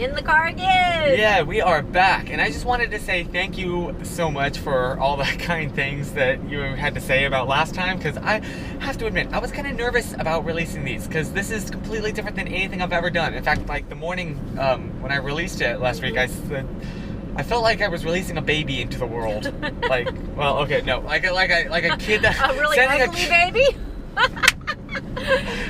In the car again. Yeah, we are back. And I just wanted to say thank you so much for all the kind things that you had to say about last time, because I have to admit, I was kind of nervous about releasing these, because this is completely different than anything I've ever done. In fact, like the morning when I released it last week, I felt like I was releasing a baby into the world. Like, well, okay, no, like a kid that a really ugly baby.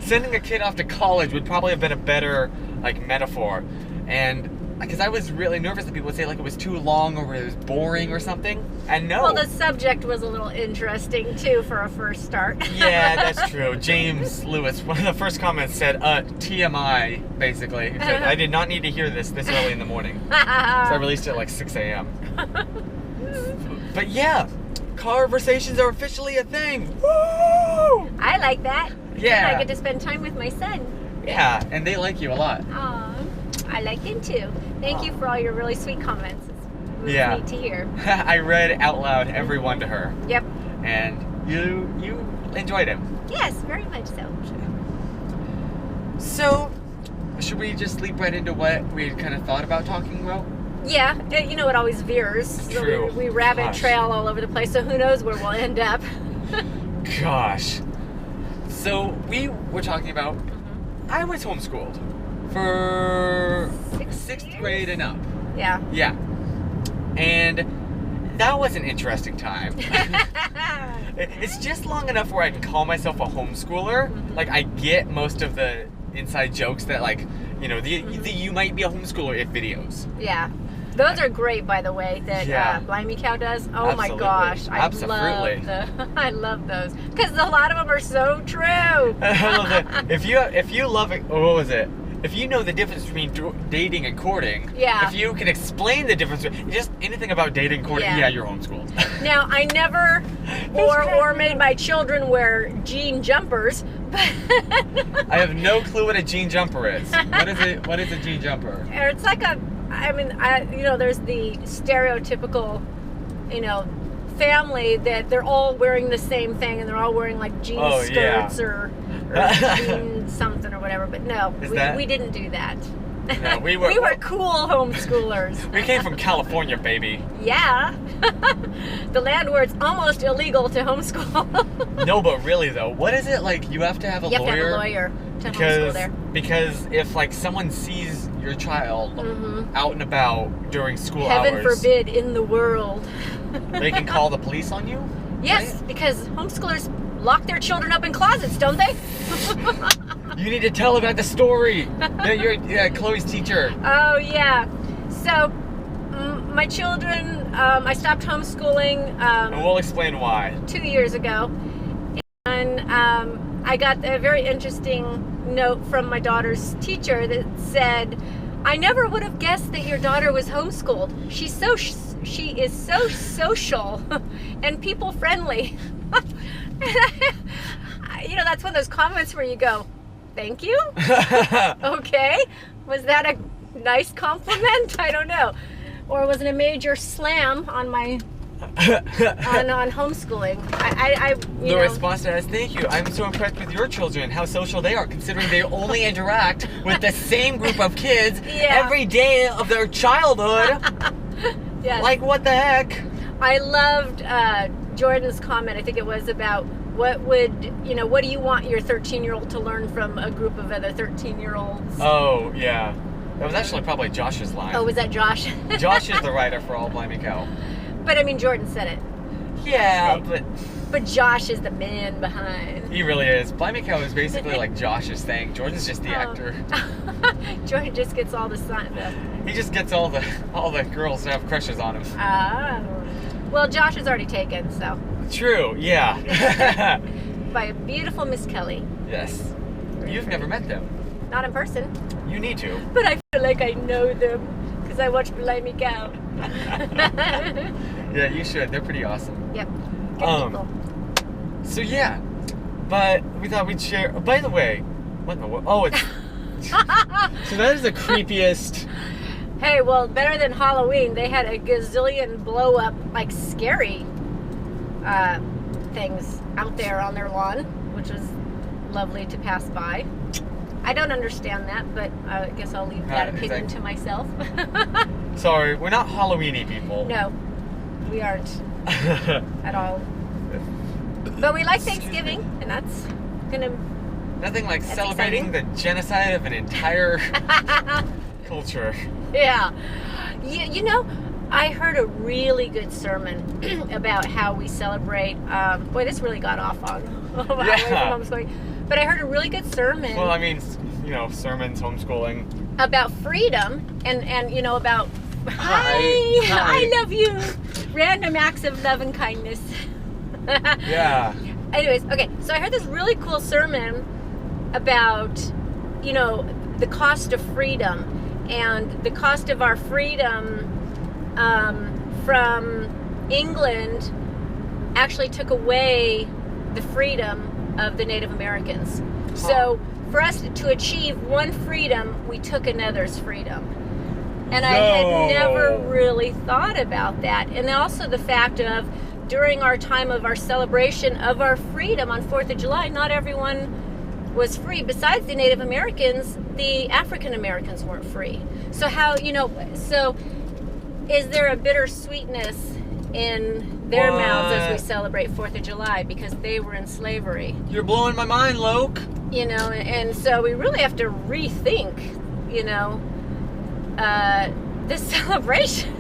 Sending a kid off to college would probably have been a better like metaphor, and because I was really nervous that people would say like it was too long or it was boring or something. And no. Well, the subject was a little interesting too for a first start. Yeah, that's true. James Lewis, one of the first comments said, TMI, basically. He said, I did not need to hear this early in the morning. So I released it at like 6 a.m. But yeah, Car-versations are officially a thing. Woo! I like that. Yeah. I get to spend time with my son. Yeah, and they like you a lot. Aw, I like them too. Thank you for all your really sweet comments. It was neat to hear. I read out loud every one to her. Yep. And you enjoyed it. Yes, very much so. So, should we just leap right into what we kind of thought about talking about? Yeah, you know, it always veers. True. We rabbit trail all over the place, so who knows where we'll end up. Gosh. So, we were talking about, I was homeschooled for 6th grade and up. Yeah. Yeah. And that was an interesting time. It's just long enough where I can call myself a homeschooler. Like, I get most of the inside jokes that, like, you know, the you might be a homeschooler if videos. Yeah. Those are great, by the way, that Blimey Cow does. Oh my gosh. I love those. Because a lot of them are so true. I love it. If you love it, what was it? If you know the difference between dating and courting, if you can explain the difference, just anything about dating and courting, you're homeschooled. Now, I never or made my children wear jean jumpers, but I have no clue what a jean jumper is. What is it? What is a jean jumper? It's like there's the stereotypical, family that they're all wearing the same thing and they're all wearing like jean skirts or jean something or whatever. But no, we didn't do that. No, we were cool homeschoolers. We came from California, baby. Yeah. The land where it's almost illegal to homeschool. No, but really though, what is it like? You have to have a lawyer. You have to have a lawyer to homeschool there. Because if like someone sees your child out and about during school Heaven hours, forbid, in the world, they can call the police on you. Yes, right? Because homeschoolers lock their children up in closets, don't they? You need to tell about the story. You're Chloe's teacher. Oh yeah. So my children, I stopped homeschooling. And we'll explain why. 2 years ago, and I got a very interesting note from my daughter's teacher that said, "I never would have guessed that your daughter was homeschooled. She is so social and people friendly." That's one of those comments where you go, "Thank you." Okay, was that a nice compliment? I don't know, or was it a major slam on my on homeschooling? The response to that is, "Thank you. I'm so impressed with your children, how social they are, considering they only interact with the same group of kids every day of their childhood." Yes. Like, what the heck? I loved Jordan's comment. I think it was about what do you want your 13-year-old to learn from a group of other 13-year-olds? Oh, yeah. That was actually probably Josh's line. Oh, was that Josh? Josh is the writer for All Blimey Cow. But I mean, Jordan said it. Yeah, but Josh is the man behind. He really is. Blimey Cow is basically like Josh's thing. Jordan's just the actor. Jordan just gets all the sun. He just gets all the girls to have crushes on him. Well, Josh is already taken, so. True. Yeah. By a beautiful Miss Kelly. Yes. You've never met them. Not in person. You need to. But I feel like I know them because I watch Blimey Cow. Yeah, you should. They're pretty awesome. Yep. Good people. So yeah, but we thought we'd share. By the way, what in the world? Oh, it's. So that is the creepiest. Hey, well, better than Halloween. They had a gazillion blow up, like scary things out there on their lawn, which was lovely to pass by. I don't understand that, but I guess I'll leave that opinion to myself. Sorry, we're not Halloweeny people. No, we aren't at all. But we like Thanksgiving, and that's gonna. Nothing like That's celebrating exciting. the genocide of an entire culture. Yeah. You know, I heard a really good sermon about how we celebrate. Boy, this really got off on away from homeschooling. But I heard a really good sermon. Well, I mean, you know, sermons, homeschooling. About freedom and you know, about Hi. I love you. Random acts of love and kindness. Yeah. Anyways, okay, so I heard this really cool sermon about, you know, the cost of freedom and the cost of our freedom from England actually took away the freedom of the Native Americans. So for us to achieve one freedom, we took another's freedom. And I had never really thought about that. And also the fact of during our time of our celebration of our freedom on 4th of July, not everyone was free. Besides the Native Americans, the African Americans weren't free. So how, you know, so is there a bittersweetness in their mouths as we celebrate 4th of July because they were in slavery? You're blowing my mind, Loke. You know, and so we really have to rethink, you know, this celebration.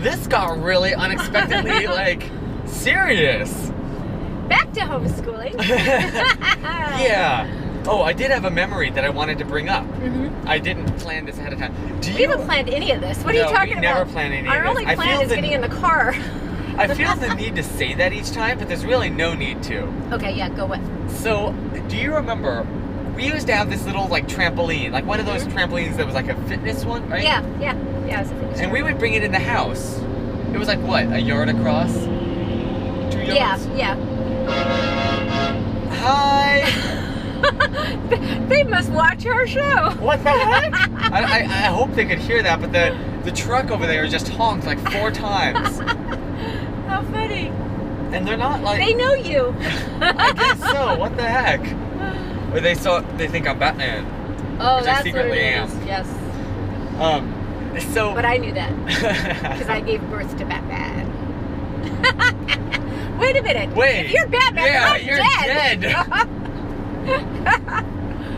This got really unexpectedly, like, serious. Back to homeschooling. Yeah. Oh, I did have a memory that I wanted to bring up. Mm-hmm. I didn't plan this ahead of time. We haven't planned any of this. What are you talking about? We never planned any of this. Our only plan is getting in the car. I feel the need to say that each time, but there's really no need to. Okay, yeah, go with. So, do you remember, we used to have this little, like, trampoline, like one of those trampolines that was like a fitness one, right? Yeah, it was a fitness And we would bring it in the house. It was like, what, a yard across? 2 yards? Yeah. Hi! They must watch our show. What the heck? I hope they could hear that, but the truck over there just honked like 4 times. How funny. And they're not like... They know you. I guess so. What the heck? Or they think I'm Batman. Oh, which that's I secretly what it am. is. Yes. So... But I knew that. Because I gave birth to Batman. Wait a minute. Wait. If you're Batman, yeah, I'm you're dead.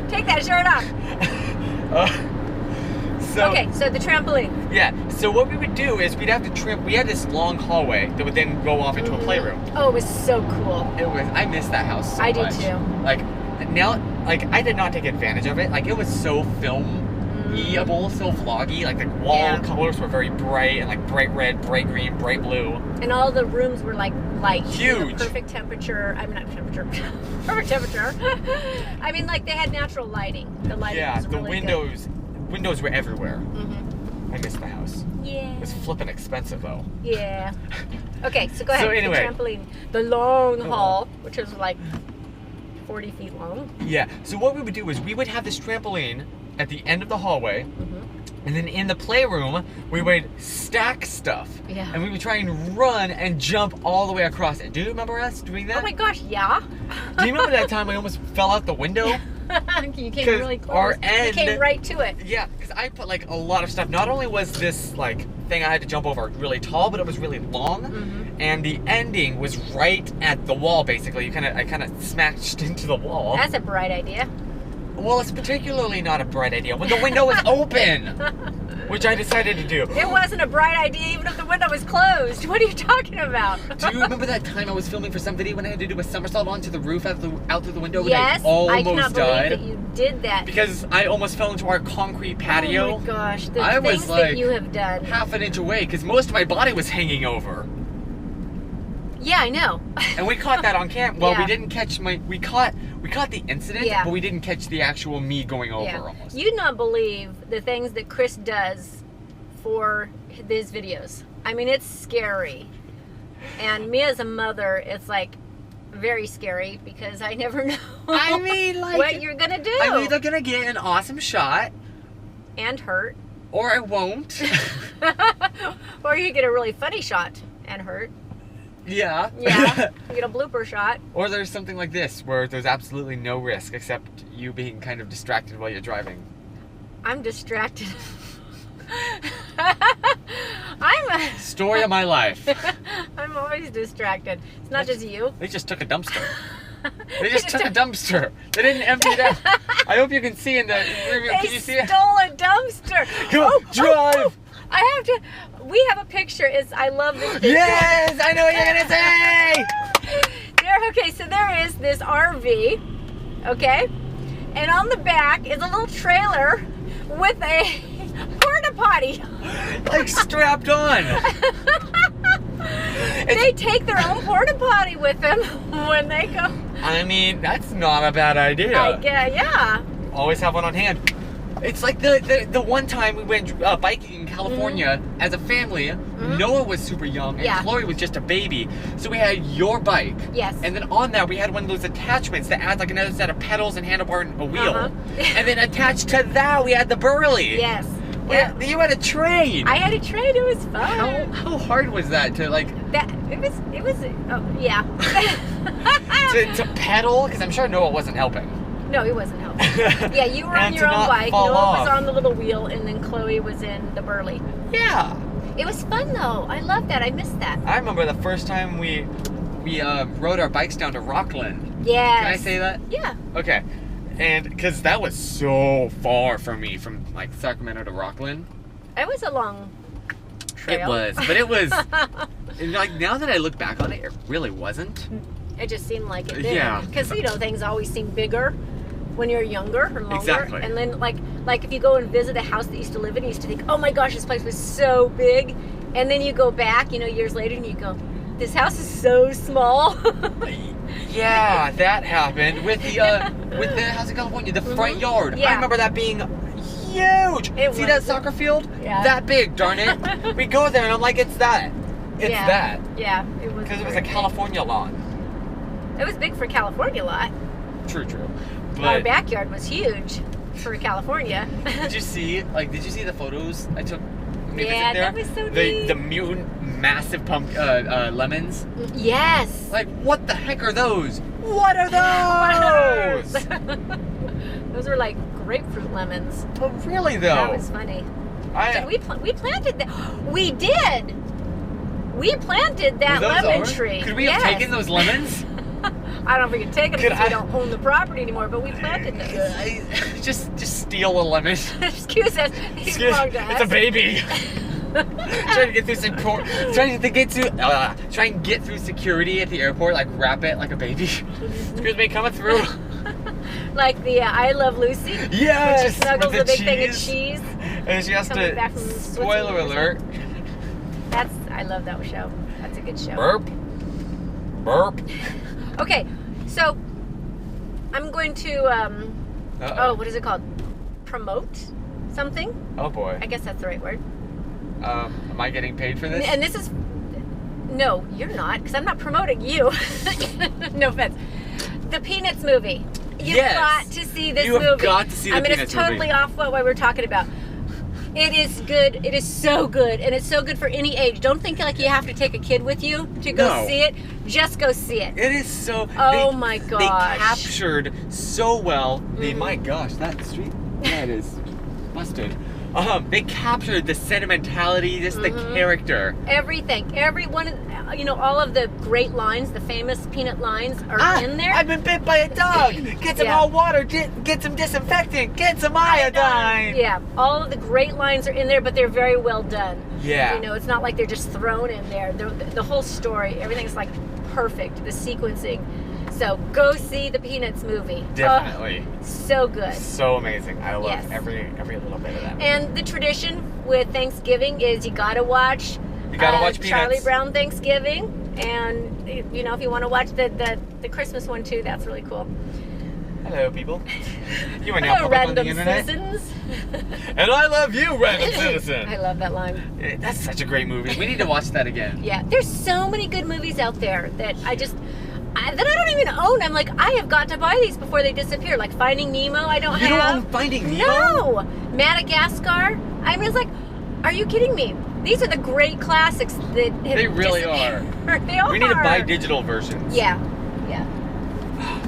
Take that shirt off. Okay, so the trampoline. Yeah, so what we would do is we'd have to we had this long hallway that would then go off into a playroom. Oh, it was so cool. I miss that house so I much. do too. Like, now, like, I did not take advantage of it. Like, it was so film-eable, so vloggy. Like, the wall colors were very bright and, like, bright red, bright green, bright blue. And all the rooms were, like light. Huge. Perfect temperature. I mean, not temperature. Perfect temperature. I mean, like, they had natural lighting. The lighting was really windows were everywhere. Mm-hmm. I missed the house. Yeah. It was flippin' expensive, though. Yeah. Okay, so go ahead. So anyway. The trampoline. The long hall, which was like 40 feet long. Yeah, so what we would do is we would have this trampoline at the end of the hallway, and then in the playroom, we would stack stuff. Yeah. And we would try and run and jump all the way across it. Do you remember us doing that? Oh my gosh, yeah. Do you remember that time I almost fell out the window? You came really close. Our end, you came right to it. Yeah, because I put like a lot of stuff. Not only was this like thing I had to jump over really tall, but it was really long, and the ending was right at the wall. Basically, I kind of smashed into the wall. That's a bright idea. Well, it's particularly not a bright idea when the window was open, which I decided to do. It wasn't a bright idea even if the window was closed. What are you talking about? Do you remember that time I was filming for some video when I had to do a somersault onto the roof out through the window? Yes, and I almost cannot died believe that you did that. because I almost fell into our concrete patio. Oh my gosh, the I things was like that you have done. half an inch away because most of my body was hanging over. Yeah, I know. And we caught that on camera. Well, Yeah. we didn't catch we caught the incident, but we didn't catch the actual me going over almost. You'd not believe the things that Chris does for his videos. I mean, it's scary. And me as a mother, it's like very scary because I never know I mean, like, what you're gonna do. I'm either gonna get an awesome shot and hurt. or I won't. Or you get a really funny shot and hurt. Yeah. Yeah, you get a blooper shot. Or there's something like this, where there's absolutely no risk except you being kind of distracted while you're driving. I'm distracted. Story of my life. I'm always distracted. It's not just you. They just took a dumpster. They just took a dumpster. They didn't empty it out. I hope you can see in the review. Can you see it? They stole a dumpster. Go, drive. I have to. We have a picture. I love this picture. Yes, I know what you're gonna say. Okay, so there is this RV, okay, and on the back is a little trailer with a porta potty. Like strapped on. They take their own porta potty with them when they go. I mean, that's not a bad idea. Yeah. Always have one on hand. It's like the one time we went biking in California as a family. Noah was super young and Chloe was just a baby. So we had your bike. Yes. And then on that we had one of those attachments that adds like another set of pedals and handlebar and a wheel. And then attached to that we had the Burley. Yes. Yeah. You had a train. I had a train. It was fun. How hard was that to like? It was. Oh yeah. to pedal, because I'm sure Noah wasn't helping. No, he wasn't helping. Yeah, you were on to your own not bike. fall Noah off. was on the little wheel, and then Chloe was in the Burley. Yeah. It was fun though. I loved that. I missed that. I remember the first time we rode our bikes down to Rockland. Yes. Can I say that? Yeah. Okay. And because that was so far from me, from like Sacramento to Rockland. It was a long trail. It was, but it was. And like now that I look back on it, it really wasn't. It just seemed like it did. Yeah. Because things always seem bigger when you're younger or longer. Exactly. And then like if you go and visit a house that you used to live in, you used to think, oh my gosh, this place was so big. And then you go back, years later, and you go, this house is so small. Yeah, that happened with the house in California, the front yard. Yeah. I remember that being huge. See that soccer field? Yeah. That big, darn it. We go there and I'm like, it's that. It's that. Yeah, it was. Because it was a California lawn. It was big for a California lot. True. But Our backyard was huge for California. did you see the photos I took? Yeah, that was so neat. The mutant massive lemons. Yes. Like, what the heck are those? What are those? Those were like grapefruit lemons. Oh, really though? That was funny. We planted that. We did. We planted that lemon tree. Could we have taken those lemons? I don't know if we could take them because we don't own the property anymore, but we planted those. Just steal a lemon. Excuse us. It's a baby. Trying to get through trying to get through security at the airport, like wrap it like a baby. Excuse me, coming through. Like the I Love Lucy. Yes. When she snuggles with the big thing of cheese. And she has Coming back to. from Spoiler alert. I love that show. That's a good show. Burp. Okay, so I'm going to what is it called? Promote something? Oh boy. I guess that's the right word. Am I getting paid for this? And this is no, you're not, because I'm not promoting you. No offense. The Peanuts movie. You've got to see this movie. You have got to see the Peanuts movie. It's totally off what we were talking about. It is good. It is so good, and it's so good for any age. Don't think like you have to take a kid with you to go see it. Just go see it. It is so. Oh my gosh! They captured so well. My gosh, that street that is busted. They captured the sentimentality, just the character. Everything, everyone, all of the great lines, the famous Peanut lines are in there. I've been bit by a dog. Get some hot water. Get some disinfectant. Get some iodine. Yeah, all of the great lines are in there, but they're very well done. Yeah. It's not like they're just thrown in there. The whole story, everything's like perfect. The sequencing. So go see the Peanuts movie. Definitely. So good. So amazing. I love every little bit of that. And the tradition with Thanksgiving is you gotta watch Peanuts. Charlie Brown Thanksgiving, and if you want to watch the Christmas one too, that's really cool. Hello, people. You are now public on the internet. Citizens. And I love you, random citizen. I love that line. That's such a great movie. We need to watch that again. Yeah, there's so many good movies out there that I don't even own. I'm like, I have got to buy these before they disappear. Like Finding Nemo, I don't have. You don't own Finding Nemo? No. Madagascar. I was like, are you kidding me? these are the great classics that have They really disappeared. They are. We need to buy digital versions. Yeah.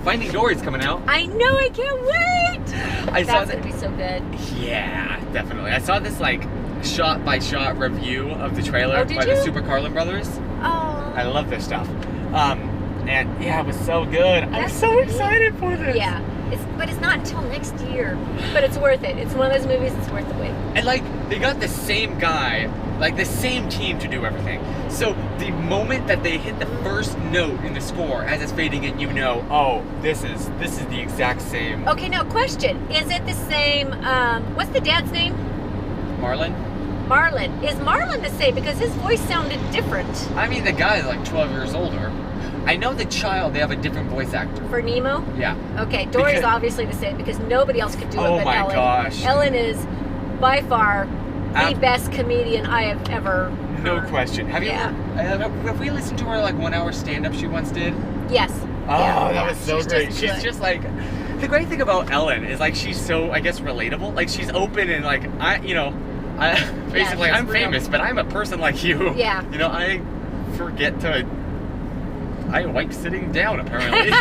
Finding Dory's coming out. I know, I can't wait! That's gonna be so good. Yeah, definitely. I saw this like shot-by-shot review of the trailer by the Super Carlin brothers. Oh. I love this stuff. And yeah, it was so good. I'm so excited for this. Yeah. But it's not until next year. But it's worth it. It's one of those movies that's worth the wait. And like, they got the same guy, like the same team to do everything. So the moment that they hit the first note in the score as it's fading in, you know, oh, this is the exact same. Okay, now question. Is it the same, what's the dad's name? Marlon? Marlon. Is Marlon the same? Because his voice sounded different. I mean, the guy's like 12 years older. I know the child, they have a different voice actor. For Nemo? Yeah. Okay, Dory's obviously the same because nobody else could do it but Ellen. Oh my gosh. Ellen is by far the best comedian I have ever heard. No question. Have we listened to her like 1 hour stand-up she once did? Yes. Oh, that was so great. She's just like, the great thing about Ellen is like she's so, I guess, relatable. Like she's open and like, basically I'm famous, but I'm a person like you. Yeah. You know, I forget to, I like sitting down apparently.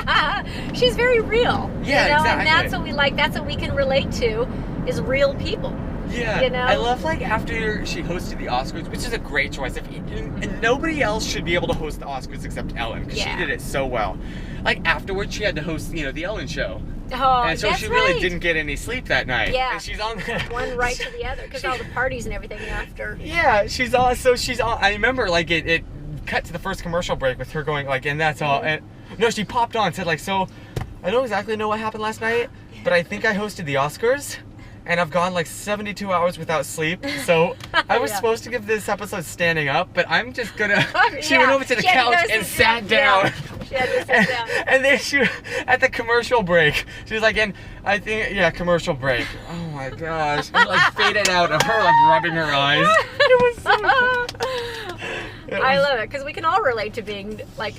She's very real. Yeah, you know? exactly. And that's what we like. That's what we can relate to is real people. Yeah, you know? I love like after she hosted the Oscars, which is a great choice. And nobody else should be able to host the Oscars except Ellen because she did it so well. Like afterwards, she had to host, the Ellen show. Oh, and so she really didn't get any sleep that night. Yeah, and she's on one right to the other because all the parties and everything after. Yeah, she's on. So she's on. I remember like it cut to the first commercial break with her going like, and that's all. And no, she popped on and said like, so I don't exactly know what happened last night, but I think I hosted the Oscars. And I've gone like 72 hours without sleep. So I was supposed to give this episode standing up, but I'm just gonna. She went over to the couch and sat down. Yeah. She had to sit down. And then she, at the commercial break, she was like, and I think, commercial break. Oh my gosh. And like faded out of her like rubbing her eyes. It was so good. I love it because we can all relate to being like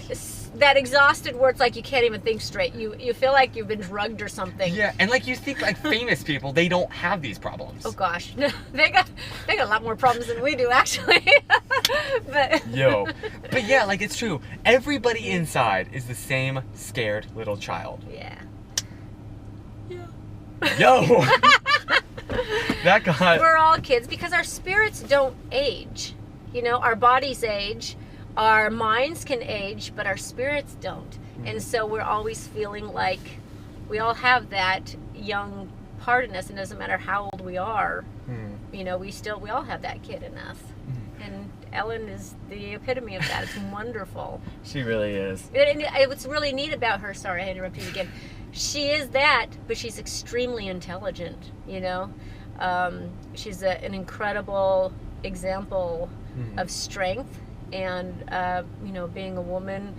that exhausted where it's like you can't even think straight. You feel like you've been drugged or something. Yeah, and like you think like famous people, they don't have these problems. Oh gosh, no, they got a lot more problems than we do actually. But yeah, like it's true. Everybody inside is the same scared little child. Yeah. Yo. That got. We're all kids because our spirits don't age. Our bodies age. Our minds can age, but our spirits don't. And so we're always feeling like we all have that young part in us. It doesn't matter how old we are. We all have that kid in us. And Ellen is the epitome of that. It's wonderful. She really is. What's really neat about her, sorry I interrupted you again, she is that, but she's extremely intelligent, She's an incredible example of strength. And, being a woman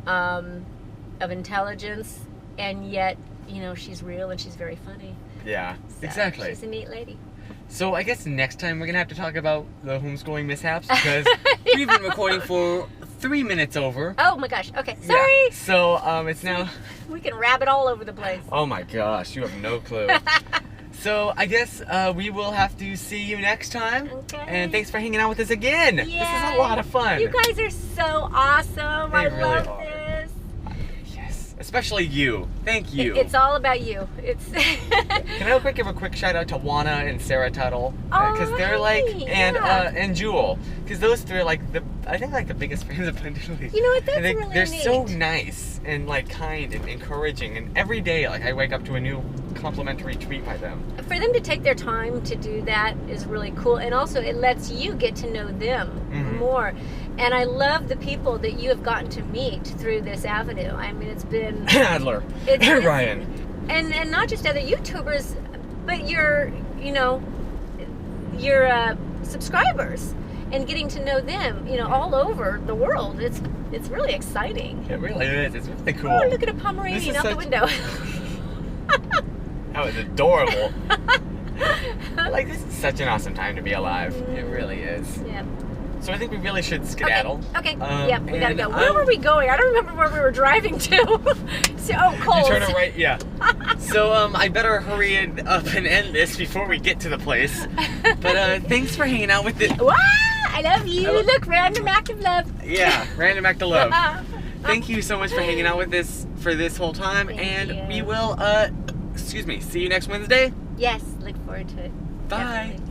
of intelligence, and yet, she's real and she's very funny. Yeah, so exactly. She's a neat lady. So I guess next time we're going to have to talk about the homeschooling mishaps because we've been recording for 3 minutes over. Oh my gosh, okay, sorry. Yeah. So it's now... We can rabbit all over the place. Oh my gosh, you have no clue. So I guess we will have to see you next time. Okay. And thanks for hanging out with us again. Yay. This is a lot of fun. You guys are so awesome. I love this. Yes, especially you. Thank you. It's all about you. Can I give a quick shout out to Juana and Sarah Tuttle because they're like and Jewel because those three are like I think the biggest fans of Pendulum. You know what? That's really they're neat. so nice and like kind and encouraging, and every day like I wake up to a new complimentary tweet by them. For them to take their time to do that is really cool, and also it lets you get to know them more. And I love the people that you have gotten to meet through this avenue. I mean, it's been Adler, Ryan, and not just other YouTubers, but your subscribers, and getting to know them, all over the world. It's really exciting. It really is. It's really cool. Oh, look at a Pomeranian out the window. That was adorable. Like, this is such an awesome time to be alive. It really is. Yeah. So I think we really should skedaddle. Okay. Yep, we gotta go. Where were we going? I don't remember where we were driving to. Coles. You turn it right, yeah. So I better hurry up and end this before we get to the place. But thanks for hanging out with it. What? I love you. Look, random act of love. Yeah, random act of love. Thank you so much for hanging out with this for this whole time. Thank you. We will, see you next Wednesday. Yes, look forward to it. Bye. Definitely.